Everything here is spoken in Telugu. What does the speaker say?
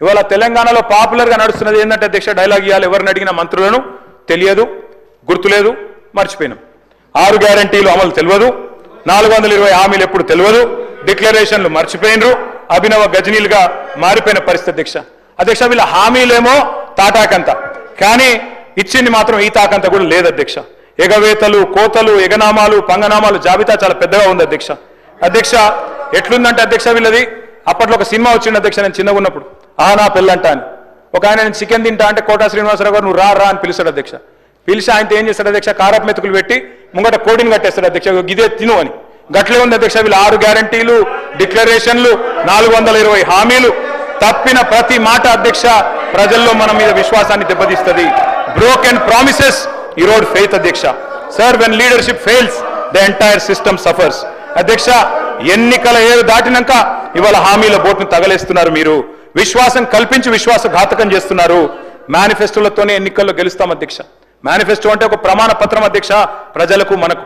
ఇవాళ తెలంగాణలో పాపులర్గా నడుస్తున్నది ఏంటంటే అధ్యక్ష డైలాగ్ ఇవ్వాలి, ఎవరిని అడిగిన మంత్రులను తెలియదు, గుర్తులేదు, మర్చిపోయినాం. 6 గ్యారంటీలు అమలు తెలియదు, 420 హామీలు ఎప్పుడు తెలియదు, డిక్లరేషన్లు మర్చిపోయినరు, అభినవ గజనీలుగా మారిపోయిన పరిస్థితి అధ్యక్ష. వీళ్ళ హామీలేమో తాటాకంత, కానీ ఇచ్చింది మాత్రం ఈ తాకంత కూడా లేదు అధ్యక్ష. ఎగవేతలు, కోతలు, ఎగనామాలు, పంగనామాలు జాబితా చాలా పెద్దగా ఉంది అధ్యక్ష. అధ్యక్ష ఎట్లుందంటే అధ్యక్ష వీళ్ళది, అప్పట్లో ఒక సినిమా వచ్చింది అధ్యక్ష, నేను చిన్నగా ఉన్నప్పుడు, నా పెళ్ళంట అని. ఒక ఆయన నేను చికెన్ తింటా అంటే కోటా శ్రీనివాసరావు గారు నువ్వు రా అని పిలుస్తాడు అధ్యక్ష. పిలిచి ఆయనతో ఏం చేస్తాడు అధ్యక్ష, కారపు మెతుకులు పెట్టి ముంగట కోడిని కట్టేస్తాడు అధ్యక్ష, గిదే తిను అని. గట్లే ఉంది అధ్యక్ష వీళ్ళు 6 గ్యారంటీలు, డిక్లరేషన్లు, 420 హామీలు. తప్పిన ప్రతి మాట అధ్యక్ష ప్రజల్లో మన మీద విశ్వాసాన్ని దెబ్బతీస్తుంది. బ్రోకెన్ ప్రామిసెస్ ఈరోడ్ ఫెయిత్ అధ్యక్ష. Sir, when leadership fails the entire system suffers. అధ్యక్ష ఎన్నికల ఏరు దాటినాక ఇవాళ హామీల బోట్ను తగలేస్తున్నారు మీరు, విశ్వాసం కల్పించి విశ్వాసఘాతకం చేస్తున్నారు. మేనిఫెస్టోలతోనే ఎన్నికల్లో గెలుస్తాం అధ్యక్ష. మేనిఫెస్టో అంటే ఒక ప్రమాణ పత్రం అధ్యక్ష, ప్రజలకు మనకు.